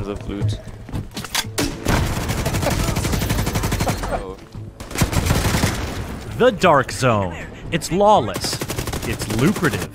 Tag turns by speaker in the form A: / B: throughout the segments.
A: tons of loot. Oh.
B: The Dark Zone. It's lawless. It's lucrative.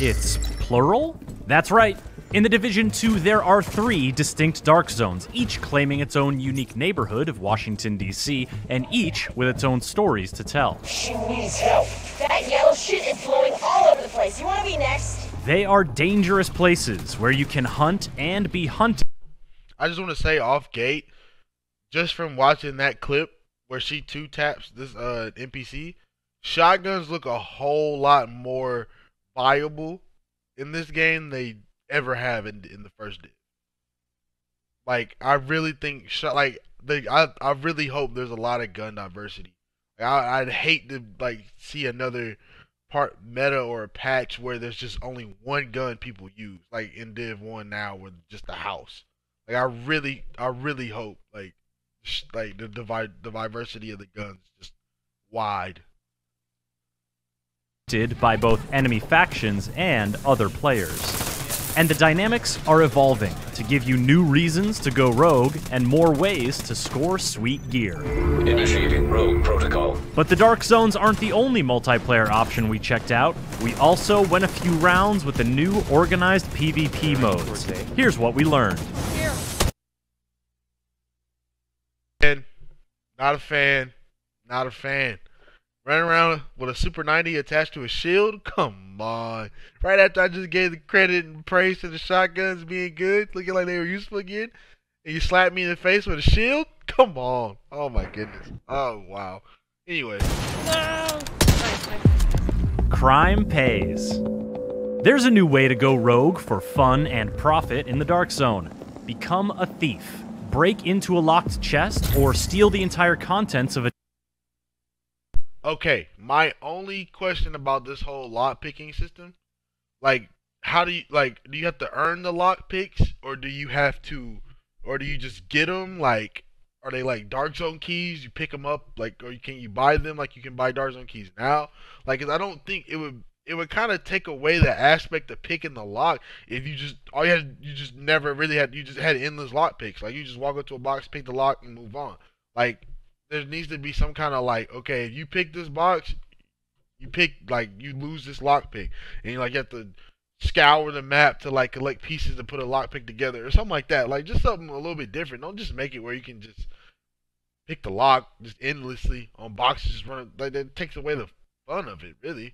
B: It's plural? That's right. In the Division 2, there are 3 distinct Dark Zones, each claiming its own unique neighborhood of Washington, D.C., and each with its own stories to tell.
C: She needs help. That yellow shit is blowing all over the place. You want to be next?
B: They are dangerous places where you can hunt and be hunted.
D: I just want to say off gate, just from watching that clip where she 2-taps this NPC, shotguns look a whole lot more viable in this game than they ever have in the first Div. Like, I really think I really hope there's a lot of gun diversity. I'd hate to see another part meta or a patch where there's just only one gun people use, like in Div 1 now with just the house. Like, I really hope the diversity of the guns is just wide.
B: By both enemy factions and other players. And the dynamics are evolving to give you new reasons to go rogue and more ways to score sweet gear.
E: Initiating rogue protocol.
B: But the Dark Zones aren't the only multiplayer option we checked out. We also went a few rounds with the new organized PvP modes. Here's what we learned.
D: Not a fan. Not a fan. Running around with a Super 90 attached to a shield? Come on. Right after I just gave the credit and praise to the shotguns being good, looking like they were useful again, and you slapped me in the face with a shield? Come on. Oh my goodness. Oh wow. Anyway.
F: No.
B: Crime pays. There's a new way to go rogue for fun and profit in the Dark Zone. Become a thief. Break into a locked chest or steal the entire contents of a...
D: Okay, my only question about this whole lock picking system, how do you do you have to earn the lock picks, or do you just get them? Are they Dark Zone keys? You pick them up, or can you buy them like you can buy Dark Zone keys now? 'Cause I don't think it would kind of take away the aspect of picking the lock if you just had endless lock picks. Like, you just walk up to a box, pick the lock, and move on. There needs to be some kind of okay, if you pick this box, you lose this lockpick, and you have to scour the map to collect pieces to put a lockpick together or something like that. Just something a little bit different. Don't just make it where you can just pick the lock just endlessly on boxes, just run that takes away the fun of it, really.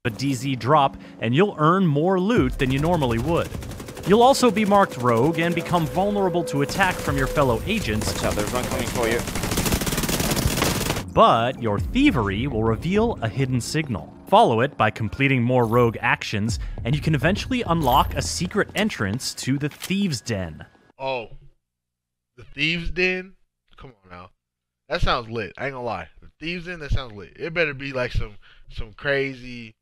B: A DZ drop, and you'll earn more loot than you normally would. You'll also be marked rogue and become vulnerable to attack from your fellow agents.
A: Watch out, there's one coming for you.
B: But your thievery will reveal a hidden signal. Follow it by completing more rogue actions, and you can eventually unlock a secret entrance to the Thieves' Den.
D: Oh, the Thieves' Den? Come on now. That sounds lit. I ain't gonna lie. The Thieves' Den, that sounds lit. It better be some crazy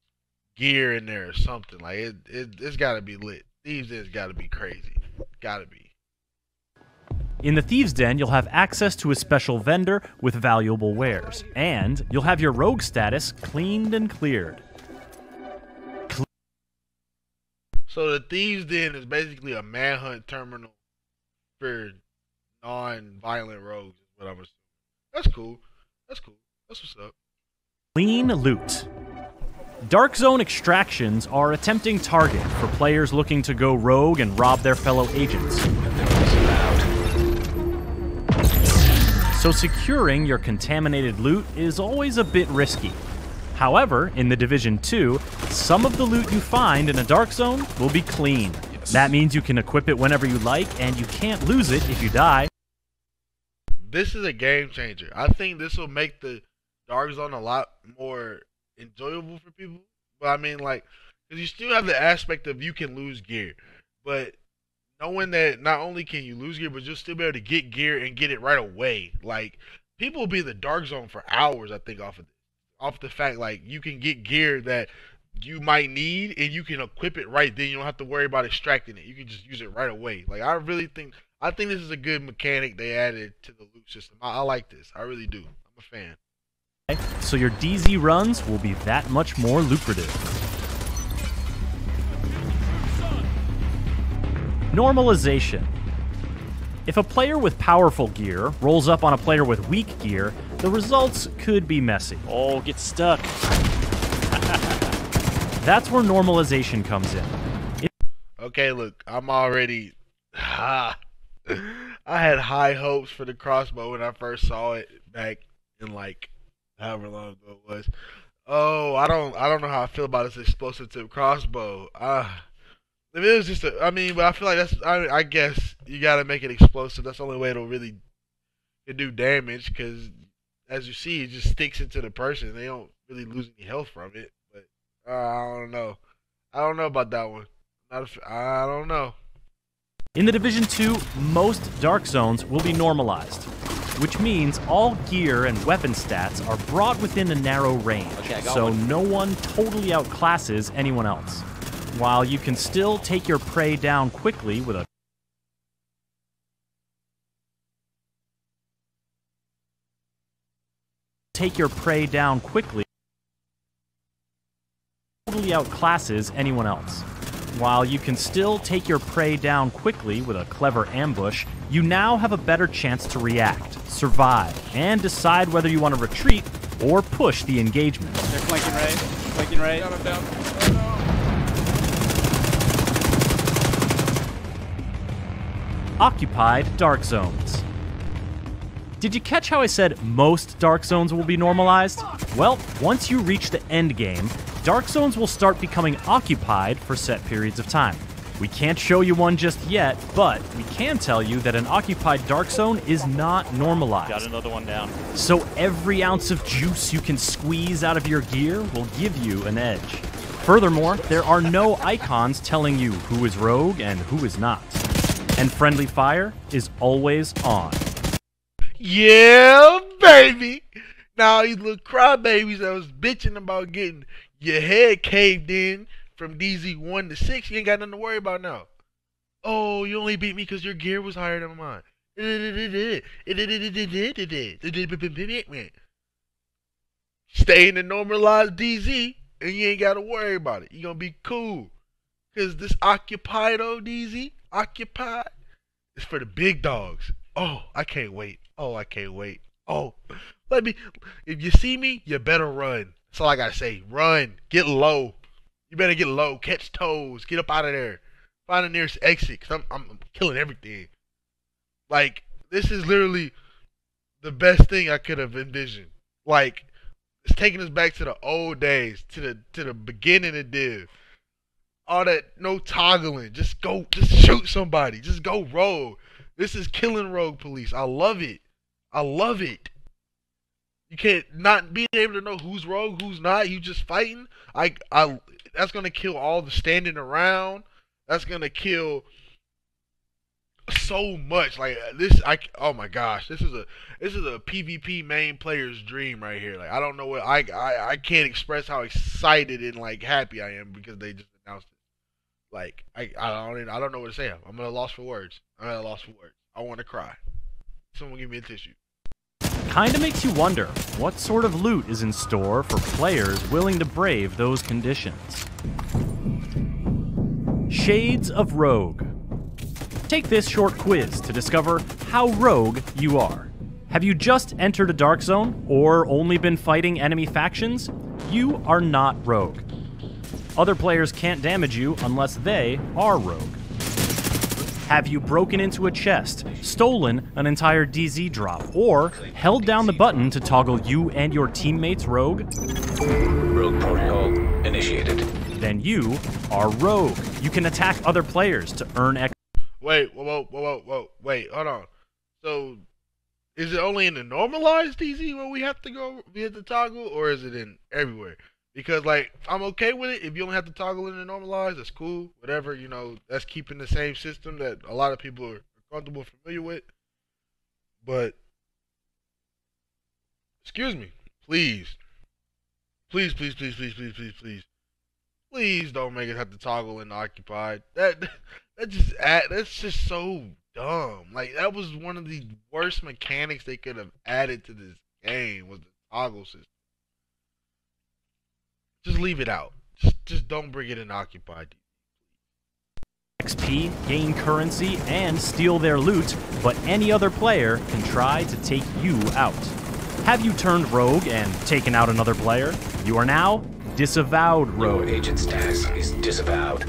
D: gear in there or something. It's gotta be lit. Thieves' Den's gotta be crazy. Gotta be.
B: In the Thieves' Den, you'll have access to a special vendor with valuable wares, and you'll have your rogue status cleaned and cleared.
D: So the Thieves' Den is basically a manhunt terminal for non-violent rogues, is what I'm assuming. That's cool. That's cool. That's what's up.
B: Clean loot. Dark Zone extractions are a tempting target for players looking to go rogue and rob their fellow agents. So securing your contaminated loot is always a bit risky. However, in the Division 2, some of the loot you find in a Dark Zone will be clean. That means you can equip it whenever you like, and you can't lose it if you die.
D: This is a game changer. I think this will make the Dark Zone a lot more enjoyable for people. But I mean, because you still have the aspect of you can lose gear, but knowing that not only can you lose gear, but you'll still be able to get gear and get it right away. People will be in the Dark Zone for hours, I think, off the fact you can get gear that you might need and you can equip it right then. You don't have to worry about extracting it. You can just use it right away. I think this is a good mechanic they added to the loot system. I like this. I really do. I'm a fan.
B: So your DZ runs will be that much more lucrative. Normalization. If a player with powerful gear rolls up on a player with weak gear, the results could be messy.
A: Oh, get stuck.
B: That's where normalization comes in.
D: Okay, look, I'm already. I had high hopes for the crossbow when I first saw it back in like however long ago it was. Oh, I don't know how I feel about this explosive tip crossbow. If it was just but I feel like I guess you gotta make it explosive. That's the only way it'll really do damage. Because as you see, it just sticks into the person. They don't really lose any health from it. But I don't know. I don't know about that one. I don't know.
B: In the Division 2, most Dark Zones will be normalized, which means all gear and weapon stats are brought within a narrow range, so no one totally outclasses anyone else. While you can still take your prey down quickly with a totally outclasses anyone else. While you can still take your prey down quickly with a clever ambush, you now have a better chance to react, survive, and decide whether you want to retreat or push the engagement.
A: They're flanking right. Flanking right. Down, down.
B: Occupied Dark Zones. Did you catch how I said most Dark Zones will be normalized? Well, once you reach the end game, Dark Zones will start becoming occupied for set periods of time. We can't show you one just yet, but we can tell you that an occupied Dark Zone is not normalized.
A: Got another one down.
B: So every ounce of juice you can squeeze out of your gear will give you an edge. Furthermore, there are no icons telling you who is rogue and who is not. And friendly fire is always on.
D: Yeah, baby. Now these little crybabies that was bitching about getting your head caved in from DZ 1 to 6, you ain't got nothing to worry about now. Oh, you only beat me because your gear was higher than mine. Stay in the normalized DZ and you ain't got to worry about it. You're going to be cool. Because this occupied DZ, occupied, is for the big dogs. Oh, I can't wait. Oh, I can't wait. Oh, if you see me, you better run. That's all I got to say. Run. Get low. You better get low. Catch toes. Get up out of there. Find the nearest exit, because I'm killing everything. Like, this is literally the best thing I could have envisioned. Like, it's taking us back to the old days, to the beginning of Div. All that, no toggling. Just shoot somebody. Just go rogue. This is killing rogue police. I love it. I love it. You can't not being able to know who's rogue, who's not. You just fighting. That's gonna kill all the standing around. That's gonna kill so much. Like this, oh my gosh, this is a PvP main player's dream right here. Like I don't know what I can't express how excited and like happy I am because they just announced it. Like I don't know what to say. I'm at a loss for words. I want to cry. Someone give me a tissue.
B: Kinda makes you wonder what sort of loot is in store for players willing to brave those conditions. Shades of Rogue. Take this short quiz to discover how rogue you are. Have you just entered a Dark Zone or only been fighting enemy factions? You are not rogue. Other players can't damage you unless they are rogue. Have you broken into a chest, stolen an entire DZ drop, or held down the button to toggle you and your teammates rogue?
E: Rogue protocol initiated.
B: Then you are rogue. You can attack other players to earn X.
D: Wait, whoa, wait, hold on. So, is it only in the normalized DZ where we have to toggle, or is it in everywhere? Because, like, I'm okay with it. If you don't have to toggle in the normalized, that's cool. Whatever, you know, that's keeping the same system that a lot of people are comfortable, familiar with. But, excuse me, please don't make it have to toggle in occupied. That's just so dumb. Like, that was one of the worst mechanics they could have added to this game, was the toggle system. Just leave it out. Just don't bring it in occupied.
B: XP, gain currency, and steal their loot, but any other player can try to take you out. Have you turned rogue and taken out another player? You are now disavowed rogue.
E: Your agent status is disavowed.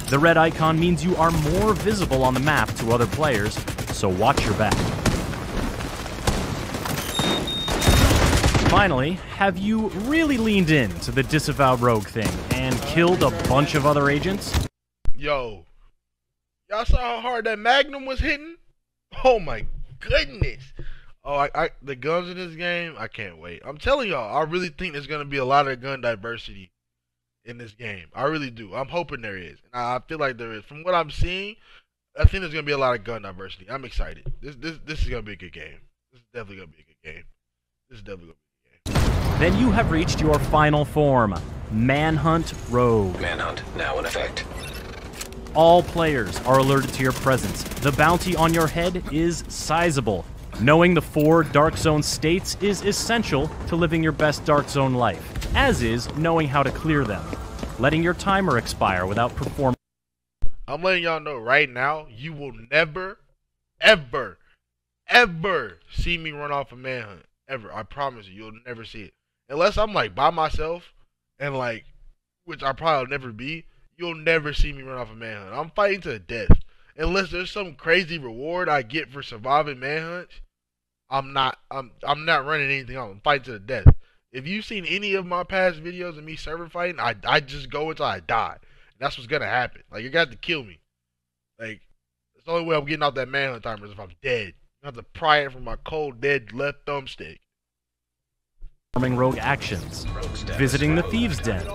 B: The red icon means you are more visible on the map to other players, so watch your back. Finally, have you really leaned in to the disavowed rogue thing and killed a bunch of other agents?
D: Yo, y'all saw how hard that Magnum was hitting? Oh my goodness. Oh, the guns in this game, I can't wait. I'm telling y'all, I really think there's going to be a lot of gun diversity in this game. I really do. I'm hoping there is. And I feel like there is. From what I'm seeing, I think there's going to be a lot of gun diversity. I'm excited. This is going to be a good game. This is definitely going to be a good game. This is definitely going to be a good game.
B: Then you have reached your final form, Manhunt Rogue.
E: Manhunt now in effect.
B: All players are alerted to your presence. The bounty on your head is sizable. Knowing the 4 Dark Zone states is essential to living your best Dark Zone life, as is knowing how to clear them. Letting your timer expire without performing.
D: I'm letting y'all know right now, you will never, ever, ever see me run off a manhunt. Ever. I promise you, you'll never see it. Unless I'm like by myself, and like, which I probably will never be, you'll never see me run off a manhunt. I'm fighting to the death. Unless there's some crazy reward I get for surviving manhunts, I'm not running anything off. I'm fighting to the death. If you've seen any of my past videos of me server fighting, I just go until I die. And that's what's gonna happen. Like, you got to kill me. Like, it's the only way I'm getting off that manhunt timer is if I'm dead. I have to pry it from my cold, dead left thumbstick.
B: Performing rogue actions, visiting the Thieves' Den,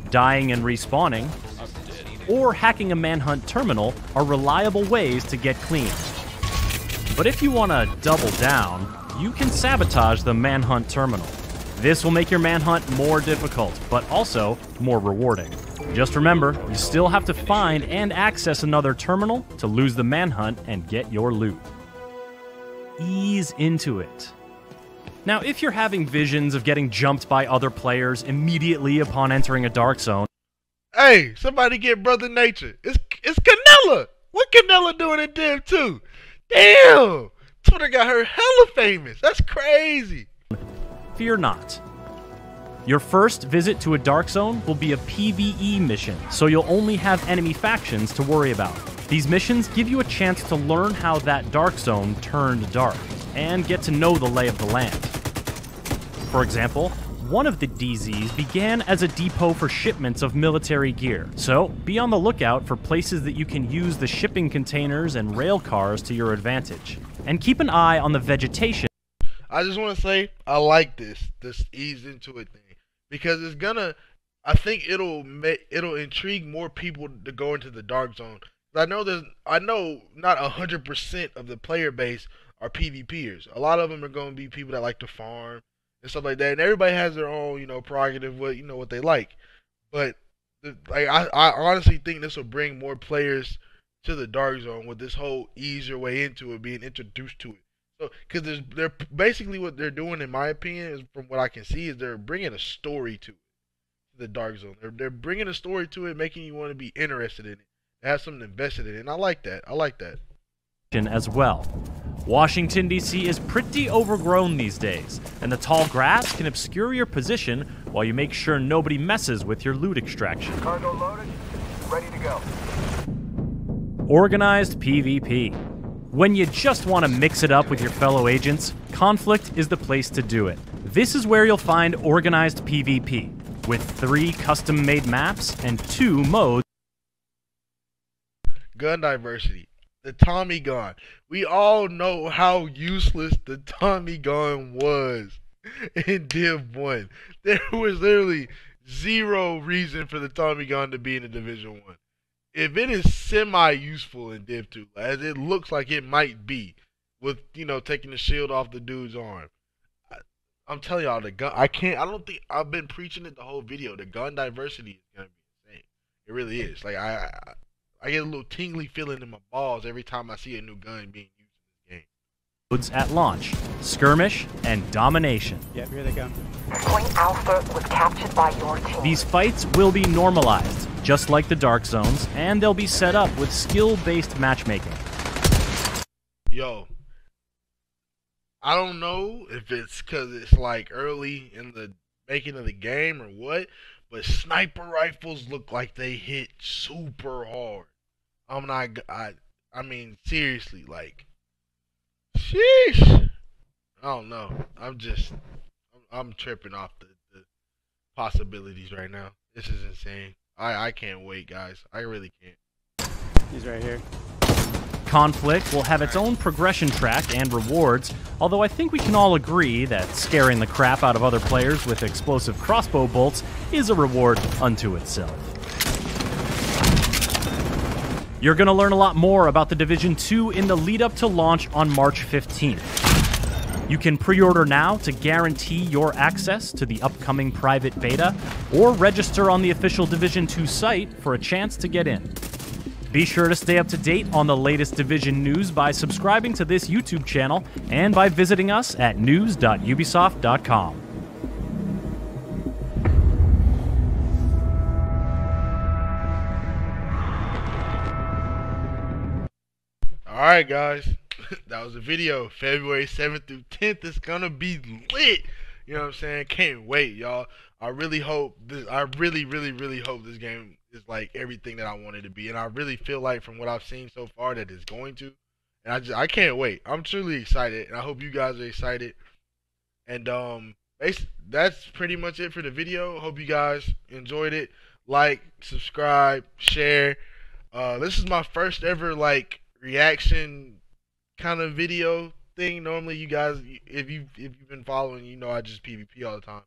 B: dying and respawning, or hacking a manhunt terminal are reliable ways to get clean. But if you want to double down, you can sabotage the manhunt terminal. This will make your manhunt more difficult, but also more rewarding. Just remember, you still have to find and access another terminal to lose the manhunt and get your loot. Ease into it. Now, if you're having visions of getting jumped by other players immediately upon entering a Dark Zone,
D: hey, somebody get Brother Nature. It's Canella. What Canella doing in Div 2? Damn! Twitter got her hella famous. That's crazy.
B: fear not. Your first visit to a Dark Zone will be a PvE mission, so you'll only have enemy factions to worry about. These missions give you a chance to learn how that Dark Zone turned dark, and get to know the lay of the land. For example, one of the DZs began as a depot for shipments of military gear, so be on the lookout for places that you can use the shipping containers and rail cars to your advantage. And keep an eye on the vegetation.
D: I just want to say, I like this ease into it thing, because it's gonna, I think it'll intrigue more people to go into the Dark Zone. I know not 100% of the player base are PvPers. A lot of them are going to be people that like to farm and stuff like that, and everybody has their own, prerogative, what they like. But I honestly think this will bring more players to the Dark Zone with this whole easier way into it, being introduced to it. So, because they're basically what they're doing, in my opinion, is from what I can see, is they're bringing a story to it, to the Dark Zone. They're bringing a story to it, making you want to be interested in it, have something invested in it, and I like that. I like that.
B: As well. Washington, D.C. is pretty overgrown these days, and the tall grass can obscure your position while you make sure nobody messes with your loot extraction.
F: Cargo loaded, ready to go.
B: Organized PvP. When you just want to mix it up with your fellow agents, Conflict is the place to do it. This is where you'll find organized PvP, with 3 custom-made maps and 2 modes.
D: Gun diversity. The Tommy gun. We all know how useless the Tommy gun was in Div 1. There was literally 0 reason for the Tommy gun to be in the Division 1. If it is semi-useful in Div 2, as it looks like it might be, with, taking the shield off the dude's arm, I'm telling y'all, the gun, I don't think, I've been preaching it the whole video, the gun diversity is going to be insane. It really is. Like, I get a little tingly feeling in my balls every time I see a new gun being used in this game.
B: at launch: Skirmish and Domination.
A: Yep, here they come.
G: Point Alpha was captured by your team.
B: These fights will be normalized, just like the Dark Zones, and they'll be set up with skill-based matchmaking.
D: Yo, I don't know if it's because it's like early in the making of the game or what, but sniper rifles look like they hit super hard. I mean, seriously, like, sheesh. I don't know. I'm tripping off the possibilities right now. This is insane. I can't wait, guys. I really can't.
A: He's right here.
B: Conflict will have its own progression track and rewards, although I think we can all agree that scaring the crap out of other players with explosive crossbow bolts is a reward unto itself. You're going to learn a lot more about The Division 2 in the lead up to launch on March 15th. You can pre-order now to guarantee your access to the upcoming private beta, or register on the official Division 2 site for a chance to get in. Be sure to stay up to date on the latest Division news by subscribing to this YouTube channel and by visiting us at news.ubisoft.com.
D: Alright, guys. That was a video. February 7th through 10th. It's gonna be lit. You know what I'm saying? Can't wait, y'all. I really hope this. I really hope this game is like everything that I want it to be, and I really feel like from what I've seen so far that it's going to. And I can't wait. I'm truly excited, and I hope you guys are excited. And that's pretty much it for the video. Hope you guys enjoyed it. Like, subscribe, share. This is my first ever like reaction kind of video thing. Normally, you guys, if you've been following, you know I just PvP all the time.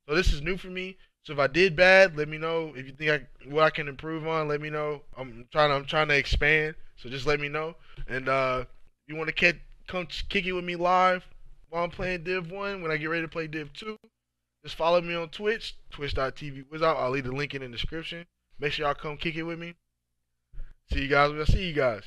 D: So this is new for me. So if I did bad, let me know. If you think what I can improve on, let me know. I'm trying to expand. So just let me know. And if you want to come kick it with me live while I'm playing Div 1, when I get ready to play Div 2, just follow me on Twitch, twitch.tv. I'll leave the link in the description. Make sure y'all come kick it with me. See you guys when I see you guys.